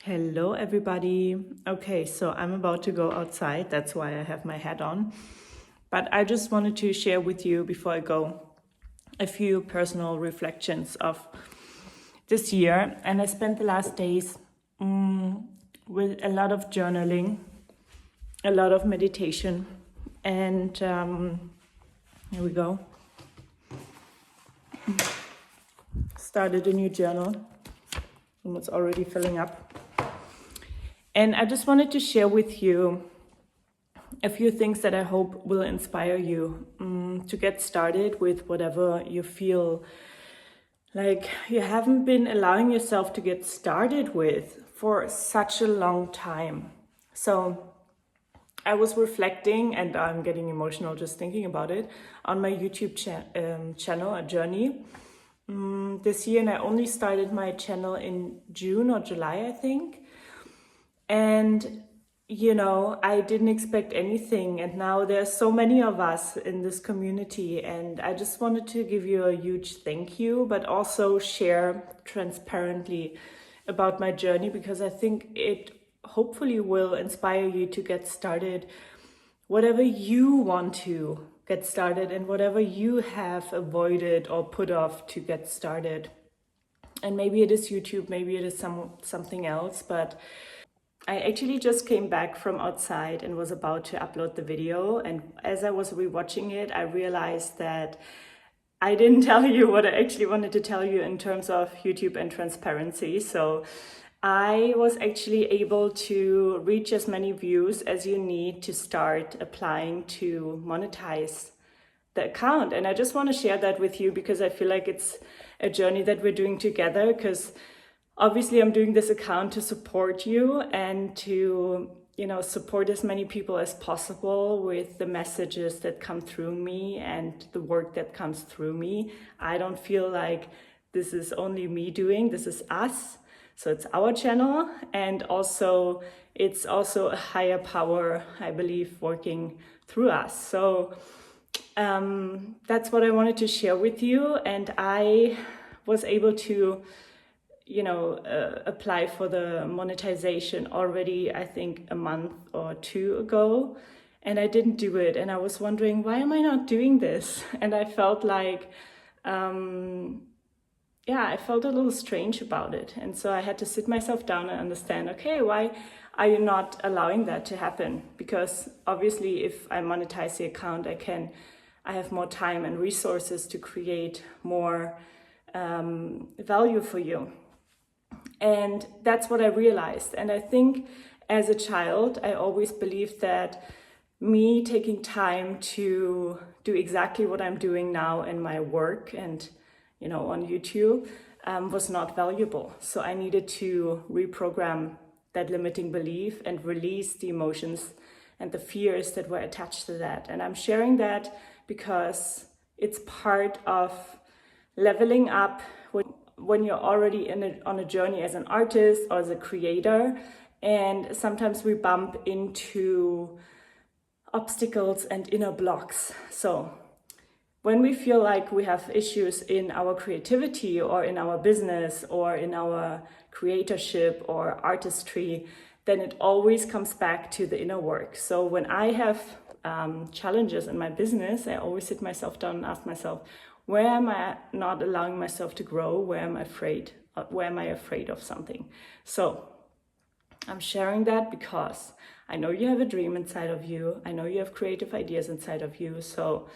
Hello everybody. Okay, so I'm about to go outside. That's why I have my hat on. But I just wanted to share with you before I go a few personal reflections of this year. And I spent the last days with a lot of journaling, a lot of meditation. And here we go. Started a new journal and it's already filling up. And I just wanted to share with you a few things that I hope will inspire you to get started with whatever you feel like you haven't been allowing yourself to get started with for such a long time. So I was reflecting, and I'm getting emotional just thinking about it, on my YouTube channel, A Journey, this year. And I only started my channel in June or July, I think. And, you know, I didn't expect anything. And now there's so many of us in this community. And I just wanted to give you a huge thank you, but also share transparently about my journey, because I think it hopefully will inspire you to get started, whatever you want to get started and whatever you have avoided or put off to get started. And maybe it is YouTube, maybe it is something else, but I actually just came back from outside and was about to upload the video. And as I was rewatching it, I realized that I didn't tell you what I actually wanted to tell you in terms of YouTube and transparency. So I was actually able to reach as many views as you need to start applying to monetize the account. And I just want to share that with you because I feel like it's a journey that we're doing together, because obviously I'm doing this account to support you and to, you know, support as many people as possible with the messages that come through me and the work that comes through me. I don't feel like this is only me doing, this is us. So it's our channel, and also it's also a higher power, I believe, working through us. So that's what I wanted to share with you. And I was able to apply for the monetization already, I think a month or two ago, and I didn't do it. And I was wondering, why am I not doing this? And I felt like, I felt a little strange about it. And so I had to sit myself down and understand, okay, why are you not allowing that to happen? Because obviously if I monetize the account, I have more time and resources to create more value for you. And that's what I realized. And I think as a child, I always believed that me taking time to do exactly what I'm doing now in my work and, on YouTube was not valuable. So I needed to reprogram that limiting belief and release the emotions and the fears that were attached to that. And I'm sharing that because it's part of leveling up when you're already on a journey as an artist or as a creator. And sometimes we bump into obstacles and inner blocks. So when we feel like we have issues in our creativity or in our business or in our creatorship or artistry, then it always comes back to the inner work. So when I have challenges in my business, I always sit myself down and ask myself, where am I not allowing myself to grow? Where am I afraid? Where am I afraid of something? So I'm sharing that because I know you have a dream inside of you. I know you have creative ideas inside of you. So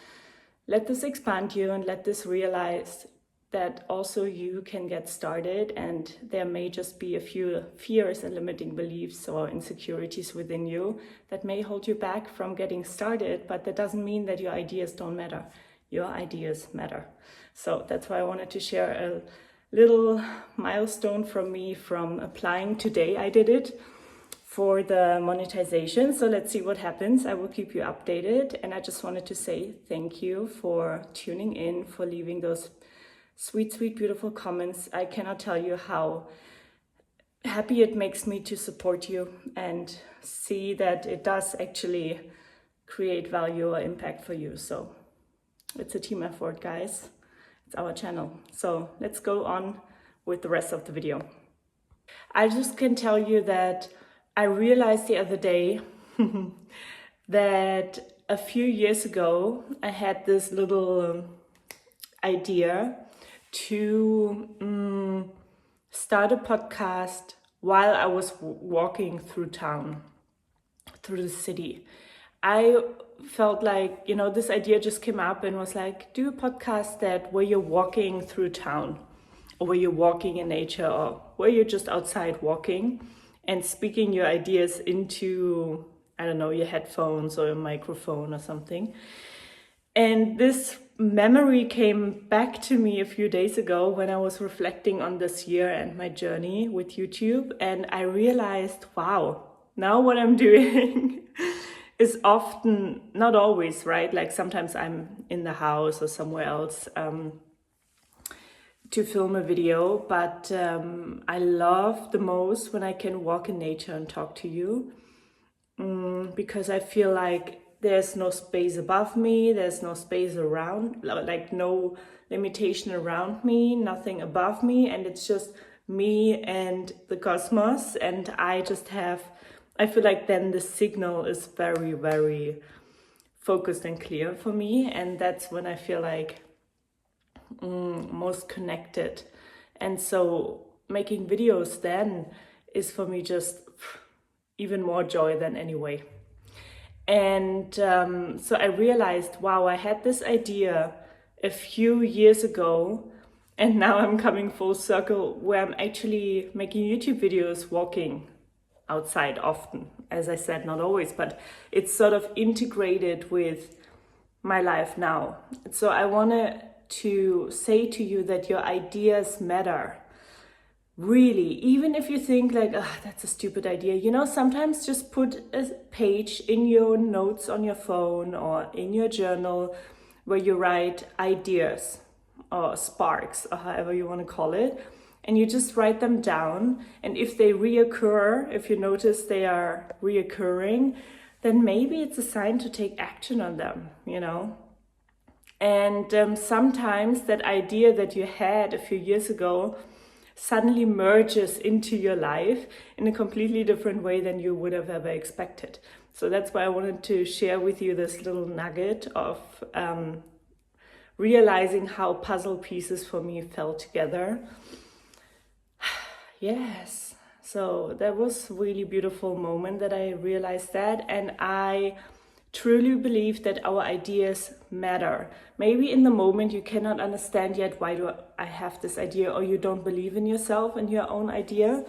let this expand you and let this realize that also you can get started, and there may just be a few fears and limiting beliefs or insecurities within you that may hold you back from getting started, but that doesn't mean that your ideas don't matter. Your ideas matter. So that's why I wanted to share a little milestone from me from applying today. I did it for the monetization. So let's see what happens. I will keep you updated. And I just wanted to say thank you for tuning in, for leaving those sweet, sweet, beautiful comments. I cannot tell you how happy it makes me to support you and see that it does actually create value or impact for you. So it's a team effort, guys. It's our channel. So let's go on with the rest of the video. I just can tell you that I realized the other day that a few years ago I had this little idea to start a podcast while I was walking through town, through the city. I felt like, this idea just came up and was like, do a podcast where you're walking through town, or where you're walking in nature, or where you're just outside walking and speaking your ideas into, I don't know, your headphones or a microphone or something. And this memory came back to me a few days ago when I was reflecting on this year and my journey with YouTube. And I realized, wow, now what I'm doing is often, not always, right? Like sometimes I'm in the house or somewhere else to film a video, but I love the most when I can walk in nature and talk to you, because I feel like there's no space above me, there's no space around, like no limitation around me, nothing above me, and it's just me and the cosmos. And I feel like then the signal is very, very focused and clear for me, and that's when I feel like most connected. And so making videos then is for me just even more joy than anyway. And so I realized, wow, I had this idea a few years ago, and now I'm coming full circle where I'm actually making YouTube videos walking outside often. As I said, not always, but it's sort of integrated with my life now. So I wanted to say to you that your ideas matter. Really, even if you think like, oh, that's a stupid idea, sometimes just put a page in your notes on your phone or in your journal where you write ideas or sparks or however you want to call it, and you just write them down. And if they reoccur, if you notice they are reoccurring, then maybe it's a sign to take action on them, And sometimes that idea that you had a few years ago suddenly merges into your life in a completely different way than you would have ever expected. So that's why I wanted to share with you this little nugget of realizing how puzzle pieces for me fell together. Yes, so that was a really beautiful moment that I realized that, and I truly believe that our ideas matter. Maybe in the moment you cannot understand yet, why do I have this idea, or you don't believe in yourself and your own idea.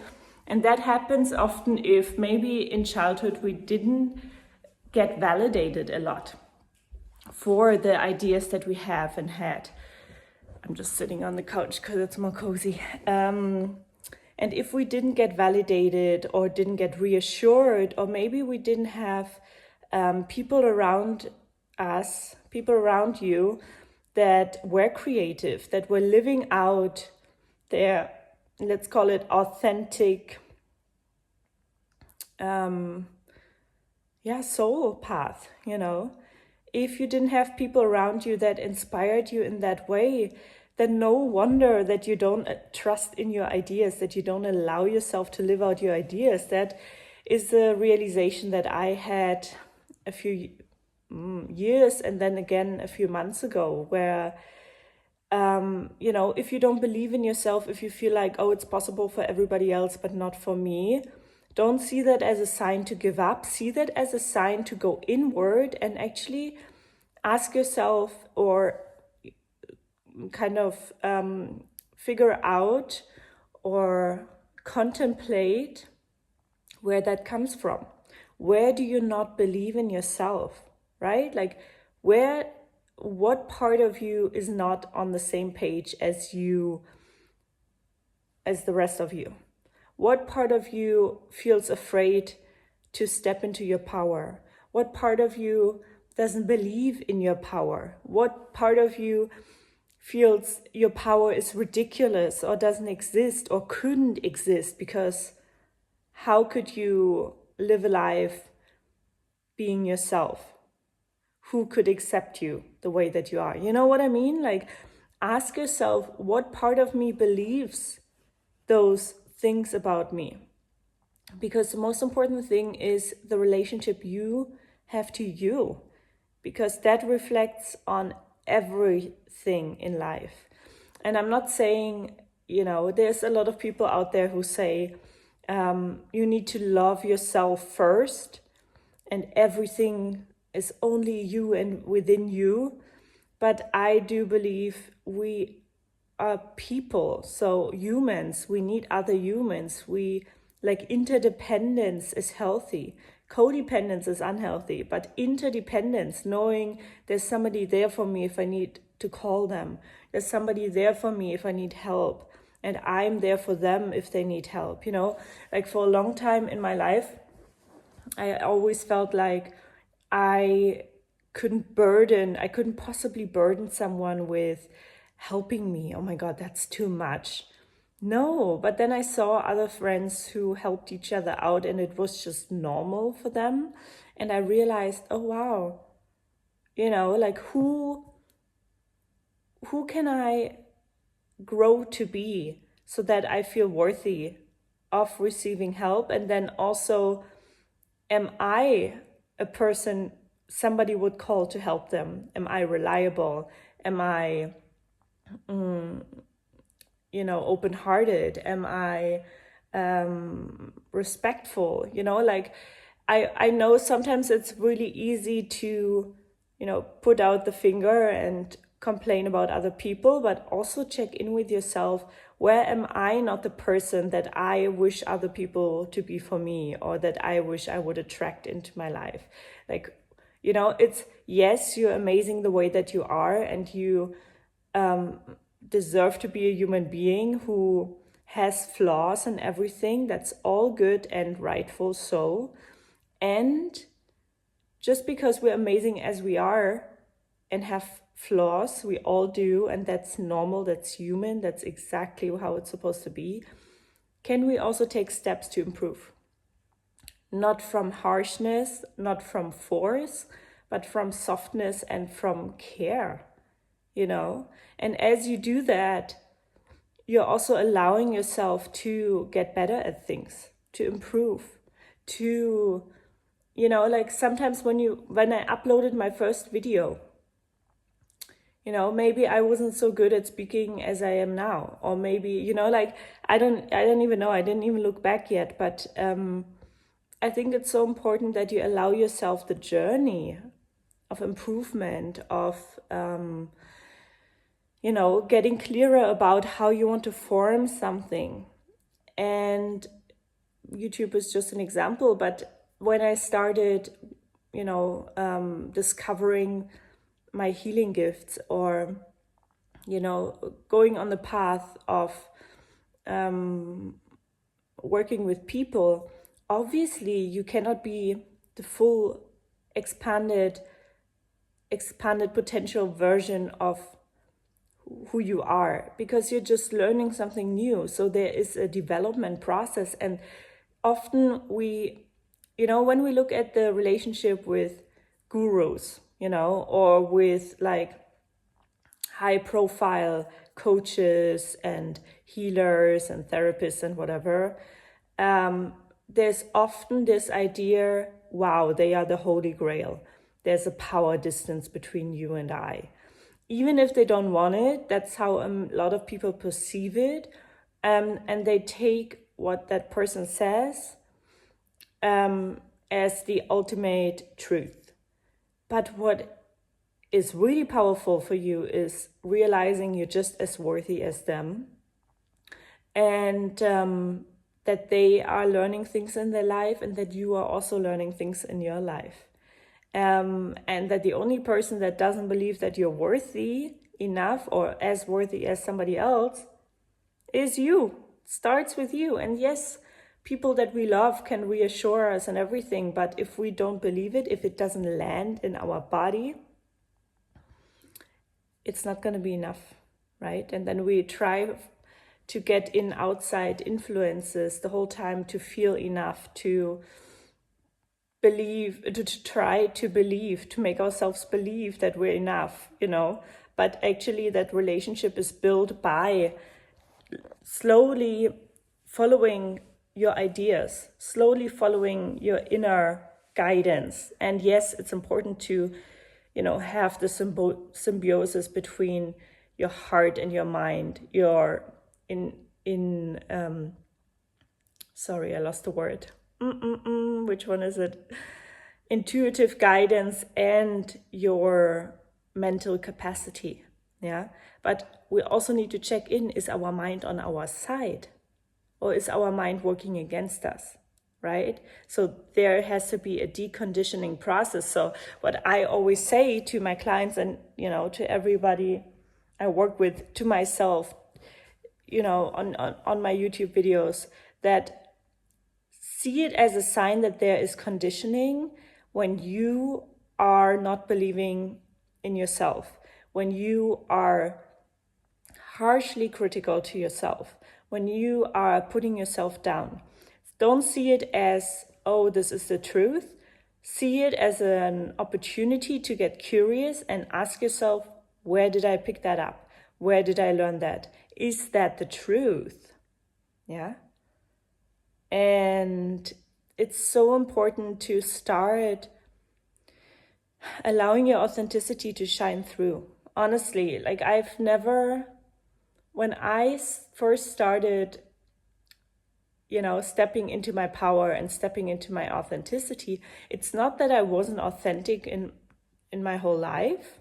And that happens often if maybe in childhood we didn't get validated a lot for the ideas that we have and had. I'm just sitting on the couch because it's more cozy. And if we didn't get validated or didn't get reassured, or maybe we didn't have people around us, people around you that were creative, that were living out their, let's call it authentic, soul path, If you didn't have people around you that inspired you in that way, then no wonder that you don't trust in your ideas, that you don't allow yourself to live out your ideas. That is the realization that I had a few years and then again a few months ago, where if you don't believe in yourself, if you feel like, oh, it's possible for everybody else but not for me, don't see that as a sign to give up. See that as a sign to go inward and actually ask yourself, or kind of figure out or contemplate where that comes from. Where do you not believe in yourself, right? Like what part of you is not on the same page as the rest of you? What part of you feels afraid to step into your power? What part of you doesn't believe in your power? What part of you feels your power is ridiculous or doesn't exist or couldn't exist, because how could you live a life being yourself? Who could accept you the way that you are? You know what I mean? Like, ask yourself, what part of me believes those thinks about me. Because the most important thing is the relationship you have to you, because that reflects on everything in life. And I'm not saying, there's a lot of people out there who say you need to love yourself first and everything is only you and within you. But I do believe we are people, so humans, we need other humans. Interdependence is healthy. Codependence is unhealthy, but interdependence, knowing there's somebody there for me if I need to call them. There's somebody there for me if I need help. And I'm there for them if they need help. For a long time in my life, I always felt like I couldn't possibly burden someone with helping me. Oh my God, that's too much. No, but then I saw other friends who helped each other out and it was just normal for them. And I realized, oh wow, who can I grow to be so that I feel worthy of receiving help? And then also, am I a person somebody would call to help them? Am I reliable? Am I open-hearted? Am I respectful? I know sometimes it's really easy to put out the finger and complain about other people, but also check in with yourself. Where am I not the person that I wish other people to be for me, or that I wish I would attract into my life? It's, yes, you're amazing the way that you are, and you deserve to be a human being who has flaws and everything. That's all good and rightful so. And just because we're amazing as we are and have flaws, we all do, and that's normal, that's human, that's exactly how it's supposed to be, can we also take steps to improve? Not from harshness, not from force, but from softness and from care, And as you do that, you're also allowing yourself to get better at things, to improve, to, sometimes when I uploaded my first video, maybe I wasn't so good at speaking as I am now, or maybe, I don't even know, I didn't even look back yet, but I think it's so important that you allow yourself the journey of improvement, of, getting clearer about how you want to form something. And YouTube is just an example, but when I started, discovering my healing gifts, or, going on the path of working with people, obviously you cannot be the full expanded potential version of who you are, because you're just learning something new. So there is a development process. And often when we look at the relationship with gurus, or with high profile coaches and healers and therapists and whatever, there's often this idea, wow, they are the holy grail. There's a power distance between you and I. Even if they don't want it, that's how a lot of people perceive it. And they take what that person says as the ultimate truth. But what is really powerful for you is realizing you're just as worthy as them, and that they are learning things in their life, and that you are also learning things in your life. And that the only person that doesn't believe that you're worthy enough or as worthy as somebody else is you. It starts with you. And yes, people that we love can reassure us and everything, but if we don't believe it, if it doesn't land in our body, it's not going to be enough, right? And then we try to get in outside influences the whole time to feel enough, to believe, to try to believe, to make ourselves believe that we're enough, But actually that relationship is built by slowly following your ideas, slowly following your inner guidance. And yes, it's important to, have the symbiosis between your heart and your mind, sorry, I lost the word. Which one is it? Intuitive guidance and your mental capacity. Yeah. But we also need to check in, is our mind on our side? Or is our mind working against us? Right? So there has to be a deconditioning process. So what I always say to my clients and, to everybody I work with, to myself, on my YouTube videos, that see it as a sign that there is conditioning when you are not believing in yourself, when you are harshly critical to yourself, when you are putting yourself down. Don't see it as, oh, this is the truth. See it as an opportunity to get curious and ask yourself, where did I pick that up? Where did I learn that? Is that the truth? Yeah. And it's so important to start allowing your authenticity to shine through. Honestly, like when I first started, stepping into my power and stepping into my authenticity, it's not that I wasn't authentic in my whole life.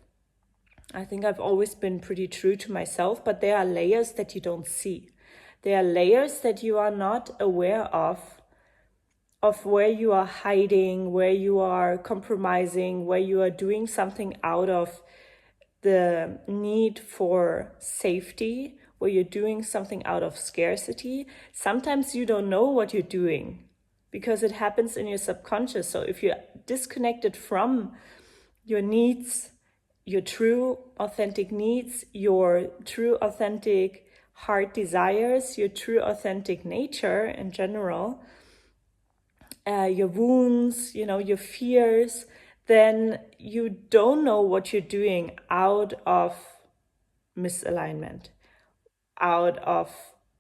I think I've always been pretty true to myself, but there are layers that you don't see. There are layers that you are not aware of where you are hiding, where you are compromising, where you are doing something out of the need for safety, where you're doing something out of scarcity. Sometimes you don't know what you're doing because it happens in your subconscious. So if you're disconnected from your needs, your true authentic needs, your true authentic heart desires, your true authentic nature in general, your wounds, your fears, then you don't know what you're doing out of misalignment, out of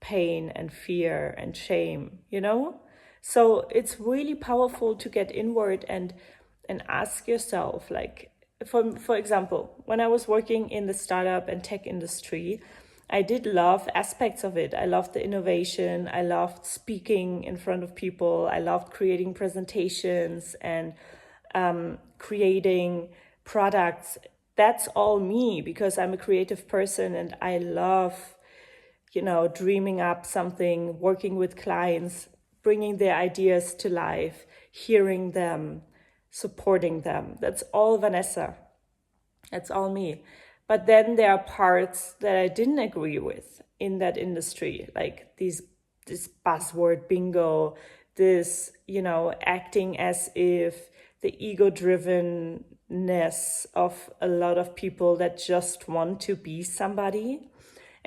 pain and fear and shame, So it's really powerful to get inward and ask yourself, like, for example, when I was working in the startup and tech industry, I did love aspects of it. I loved the innovation. I loved speaking in front of people. I loved creating presentations and creating products. That's all me because I'm a creative person and I love, dreaming up something, working with clients, bringing their ideas to life, hearing them, supporting them. That's all Vanessa. That's all me. But then there are parts that I didn't agree with in that industry, like this buzzword bingo, this, acting as if the ego-drivenness of a lot of people that just want to be somebody.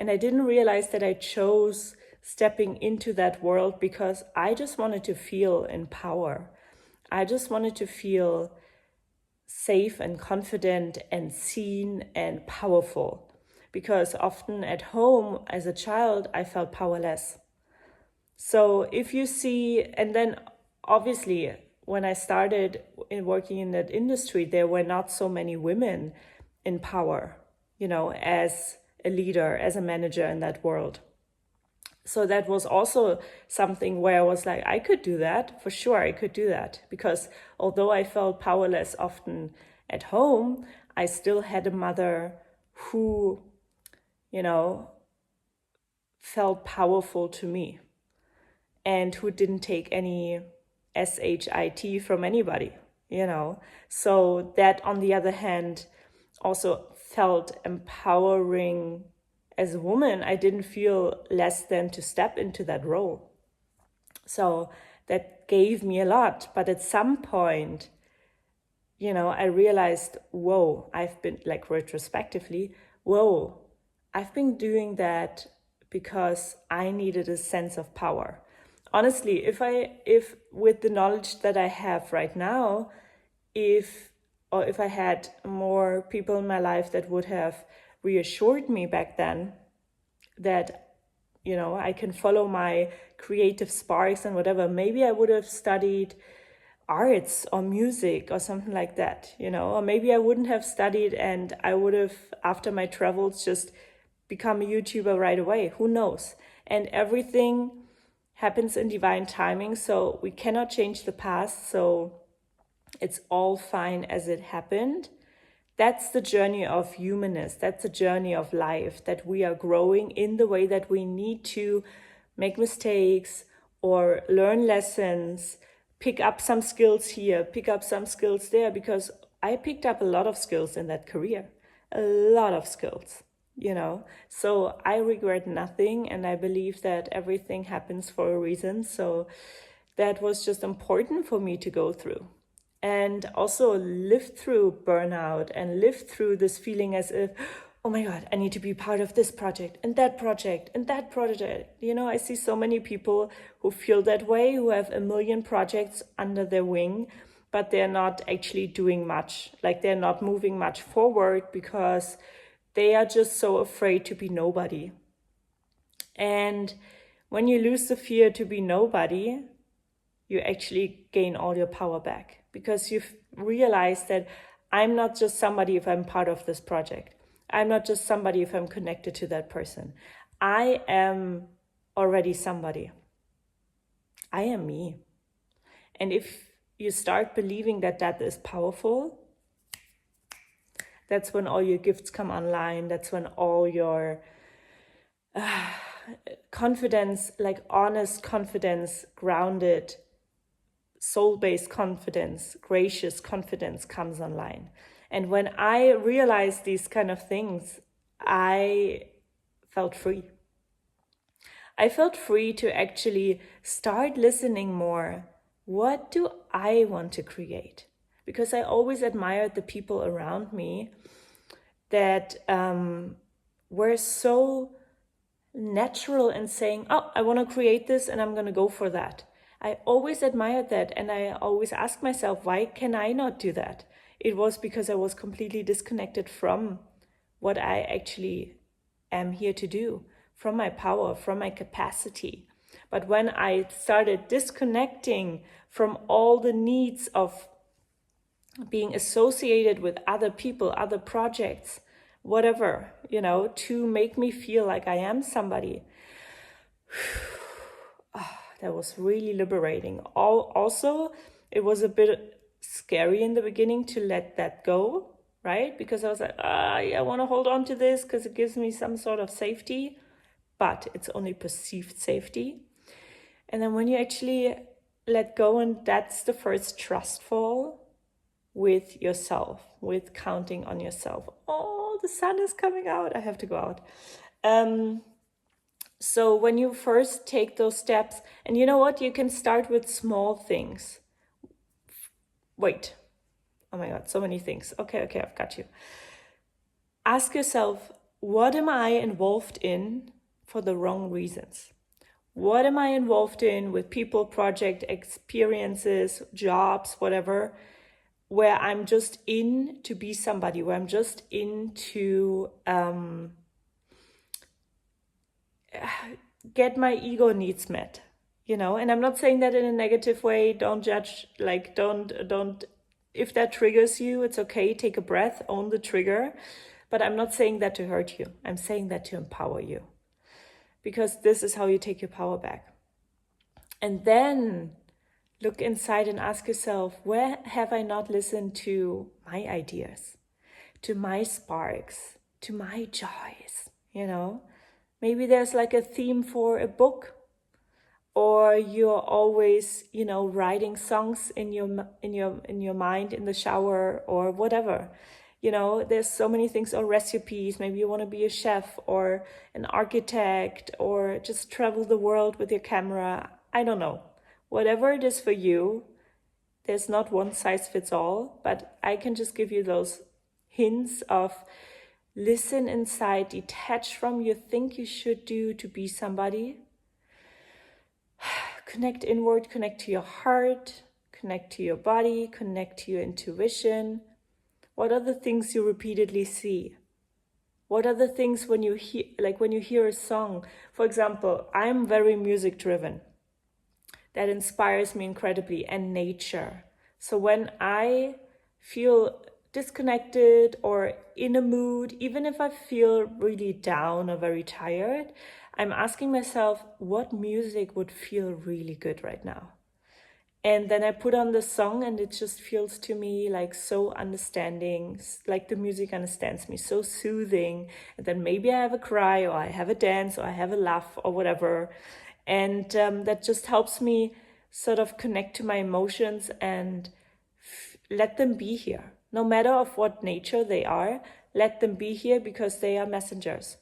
And I didn't realize that I chose stepping into that world because I just wanted to feel in power. I just wanted to feel safe and confident and seen and powerful, because often at home as a child I felt powerless. So if you see, and then obviously when I started working in that industry, there were not so many women in power, as a leader, as a manager in that world. So that was also something where I was like, I could do that, for sure I could do that. Because although I felt powerless often at home, I still had a mother who, felt powerful to me and who didn't take any SHIT from anybody, So that, on the other hand, also felt empowering. As a woman, I didn't feel less than to step into that role. So that gave me a lot. But at some point, I realized, whoa, I've been, like, retrospectively, whoa, I've been doing that because I needed a sense of power. Honestly, if with the knowledge that I have right now, if I had more people in my life that would have reassured me back then that I can follow my creative sparks and whatever. Maybe I would have studied arts or music or something like that, or maybe I wouldn't have studied and I would have, after my travels, just become a YouTuber right away. Who knows? And everything happens in divine timing, so we cannot change the past, so it's all fine as it happened. That's the journey of humanness. That's the journey of life, that we are growing in the way that we need to make mistakes or learn lessons, pick up some skills here, pick up some skills there, because I picked up a lot of skills in that career, a lot of skills, So I regret nothing, and I believe that everything happens for a reason. So that was just important for me to go through. And also live through burnout and live through this feeling as if, oh my God, I need to be part of this project and that project and that project. I see so many people who feel that way, who have a million projects under their wing, but they're not actually doing much. Like, they're not moving much forward because they are just so afraid to be nobody. And when you lose the fear to be nobody, you actually gain all your power back, because you've realized that I'm not just somebody if I'm part of this project. I'm not just somebody if I'm connected to that person. I am already somebody. I am me. And if you start believing that that is powerful, that's when all your gifts come online. That's when all your confidence, like honest confidence, grounded, soul-based confidence, gracious confidence comes online. And when I realized these kind of things, I felt free. I felt free to actually start listening more. What do I want to create? Because I always admired the people around me that were so natural in saying, oh, I want to create this and I'm going to go for that. I always admired that, and I always asked myself, why can I not do that? It was because I was completely disconnected from what I actually am here to do, from my power, from my capacity. But when I started disconnecting from all the needs of being associated with other people, other projects, whatever, to make me feel like I am somebody, that was really liberating. Also, it was a bit scary in the beginning to let that go, right? Because I was like, I want to hold on to this because it gives me some sort of safety, but it's only perceived safety. And then when you actually let go, and that's the first trust fall with yourself, with counting on yourself. Oh, the sun is coming out. I have to go out. So when you first take those steps, and you know what, you can start with small things. Wait, oh my God, so many things. Okay, I've got you. Ask yourself, what am I involved in for the wrong reasons? What am I involved in with people, project, experiences, jobs, whatever, where I'm just in to be somebody, where I'm just in to get my ego needs met, and I'm not saying that in a negative way. Don't judge, like, don't, if that triggers you, it's okay, take a breath, own the trigger. But I'm not saying that to hurt you. I'm saying that to empower you, because this is how you take your power back. And then look inside and ask yourself, where have I not listened to my ideas, to my sparks, to my joys, Maybe there's like a theme for a book, or you're always, writing songs in your mind in the shower or whatever. There's so many things, or recipes. Maybe you want to be a chef or an architect, or just travel the world with your camera. I don't know. Whatever it is for you, there's not one size fits all, but I can just give you those hints of listen inside, detach from you think you should do to be somebody. Connect inward, connect to your heart, connect to your body, connect to your intuition. What are the things you repeatedly see? What are the things when you hear, like when you hear a song? For example, I'm very music driven. That inspires me incredibly, and nature. So when I feel disconnected or in a mood, even if I feel really down or very tired, I'm asking myself, what music would feel really good right now? And then I put on the song and it just feels to me like so understanding, like the music understands me, so soothing. And then maybe I have a cry, or I have a dance, or I have a laugh, or whatever. And that just helps me sort of connect to my emotions and let them be here. No matter of what nature they are, let them be here, because they are messengers.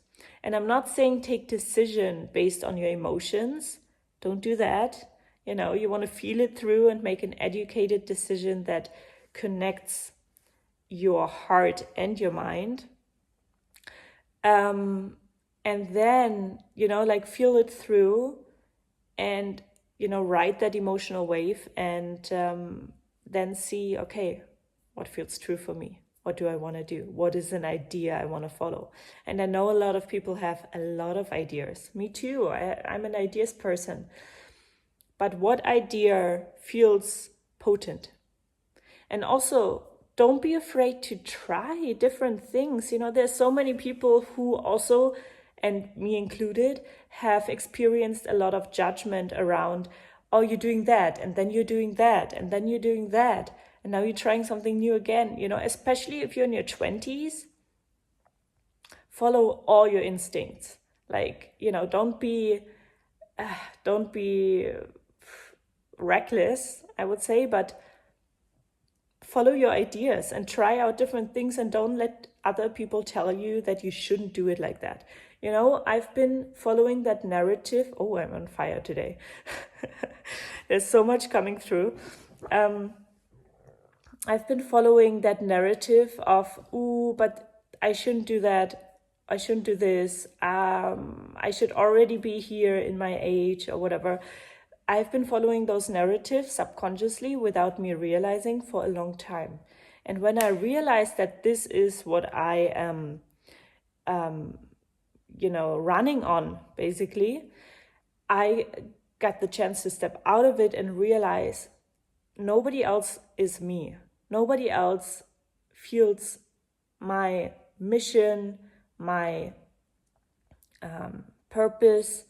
And I'm not saying take decision based on your emotions. Don't do that. You know, you want to feel it through and make an educated decision that connects your heart and your mind. And then, you know, like feel it through and, you know, ride that emotional wave, and then see, okay, what feels true for me? What do I want to do? What is an idea I want to follow? And I know a lot of people have a lot of ideas. Me too. I'm an ideas person. But what idea feels potent? And also, don't be afraid to try different things. You know, there's so many people who also, and me included, have experienced a lot of judgment around, oh, you're doing that, and then you're doing that, and then you're doing that, and now you're trying something new again. You know, especially if you're in your 20s, follow all your instincts. Like, you know, don't be reckless, I would say, but follow your ideas and try out different things, and don't let other people tell you that you shouldn't do it like that. You know, I've been following that narrative. Oh, I'm on fire today. There's so much coming through. I've been following that narrative of, ooh, but I shouldn't do that. I shouldn't do this. I should already be here in my age or whatever. I've been following those narratives subconsciously without me realizing for a long time. And when I realized that this is what I am, you know, running on, basically, I got the chance to step out of it and realize nobody else is me. Nobody else feels my mission, my purpose,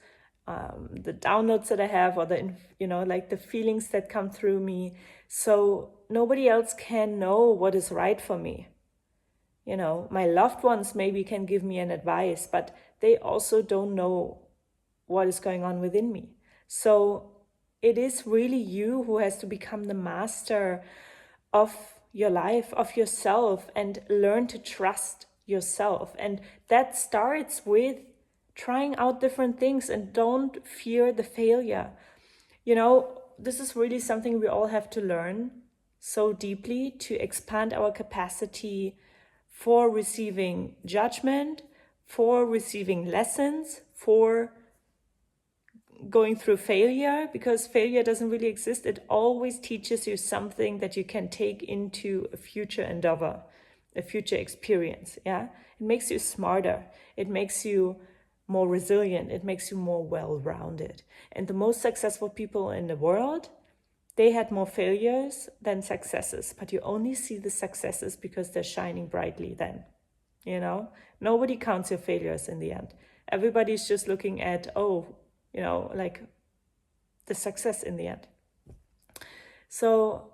the downloads that I have, or the, you know, like the feelings that come through me. So nobody else can know what is right for me. You know, my loved ones maybe can give me an advice, but they also don't know what is going on within me. So it is really you who has to become the master of your life, of yourself, and learn to trust yourself. And that starts with trying out different things, and don't fear the failure. You know, this is really something we all have to learn so deeply, to expand our capacity for receiving judgment, for receiving lessons, for going through failure, because failure doesn't really exist. It always teaches you something that you can take into a future endeavor, a future experience. Yeah, it makes you smarter. It makes you more resilient. It makes you more well-rounded. And the most successful people in the world, they had more failures than successes, but you only see the successes because they're shining brightly then. You know, nobody counts your failures in the end. Everybody's just looking at, oh, you know, like the success in the end. So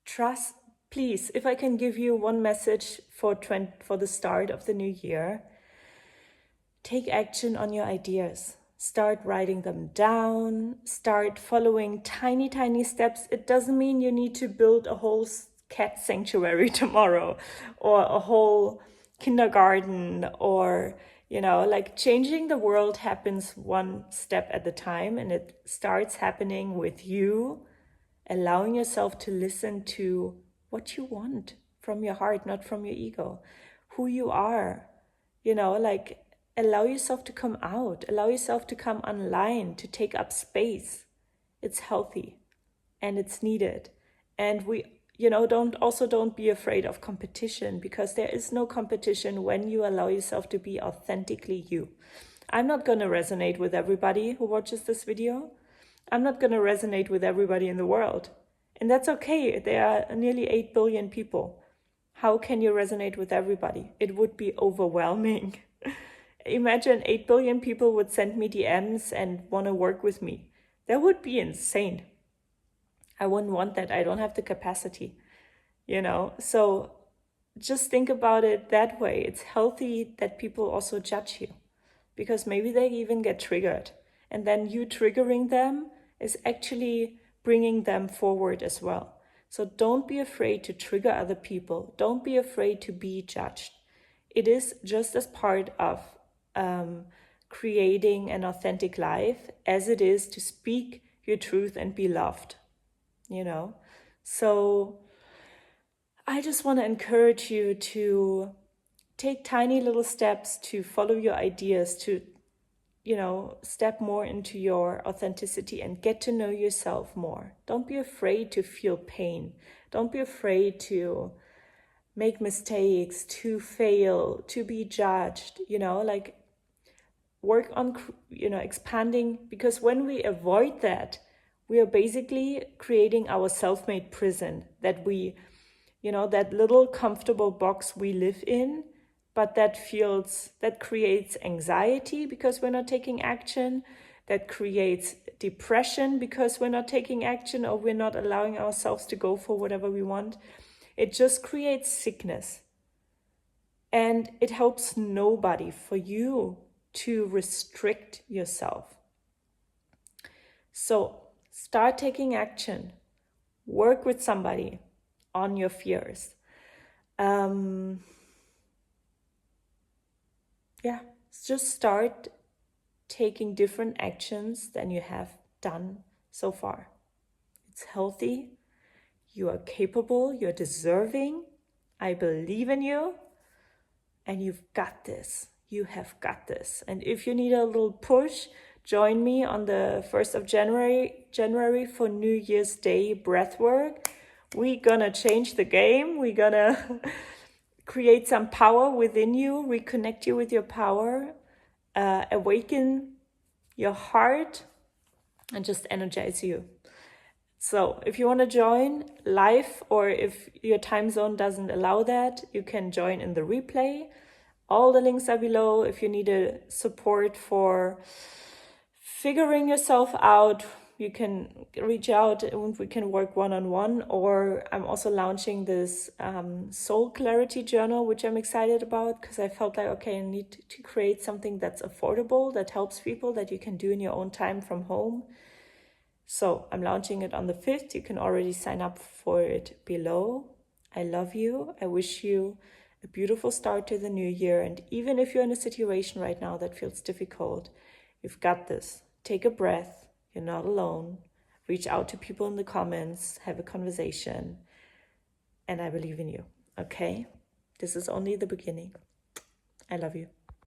trust, please, if I can give you one message for the start of the new year, take action on your ideas. Start writing them down. Start following tiny, tiny steps. It doesn't mean you need to build a whole cat sanctuary tomorrow, or a whole kindergarten, or, you know, like changing the world happens one step at a time, and it starts happening with you allowing yourself to listen to what you want from your heart, not from your ego, who you are, you know, like allow yourself to come out, allow yourself to come online, to take up space. It's healthy and it's needed. And we don't be afraid of competition, because there is no competition when you allow yourself to be authentically you. I'm not going to resonate with everybody who watches this video. I'm not going to resonate with everybody in the world. And that's okay. There are nearly 8 billion people. How can you resonate with everybody? It would be overwhelming. Imagine 8 billion people would send me DMs and want to work with me. That would be insane. I wouldn't want that. I don't have the capacity, So just think about it that way. It's healthy that people also judge you, because maybe they even get triggered. And then you triggering them is actually bringing them forward as well. So don't be afraid to trigger other people. Don't be afraid to be judged. It is just as part of creating an authentic life as it is to speak your truth and be loved, So I just want to encourage you to take tiny little steps to follow your ideas, to step more into your authenticity and get to know yourself more. Don't be afraid to feel pain. Don't be afraid to make mistakes, to fail, to be judged, work on, expanding, because when we avoid that, we are basically creating our self-made prison that we, that little comfortable box we live in, but that creates anxiety because we're not taking action, that creates depression because we're not taking action, or we're not allowing ourselves to go for whatever we want. It just creates sickness. And it helps nobody for you to restrict yourself. So start taking action. Work with somebody on your fears. Just start taking different actions than you have done so far. It's healthy. You are capable. You're deserving. I believe in you. And you've got this. You have got this. And if you need a little push, join me on the 1st of January for New Year's Day Breathwork. We're gonna change the game. We're gonna create some power within you, reconnect you with your power, awaken your heart, and just energize you. So if you want to join live, or if your time zone doesn't allow that, you can join in the replay. All the links are below. If you need a support for figuring yourself out, you can reach out and we can work one-on-one. Or I'm also launching this soul clarity journal, which I'm excited about, because I felt like, okay, I need to create something that's affordable, that helps people, that you can do in your own time from home. So I'm launching it on the 5th. You can already sign up for it below. I love you. I wish you a beautiful start to the new year. And even if you're in a situation right now that feels difficult, you've got this. Take a breath. You're not alone. Reach out to people in the comments. Have a conversation. And I believe in you. Okay? This is only the beginning. I love you.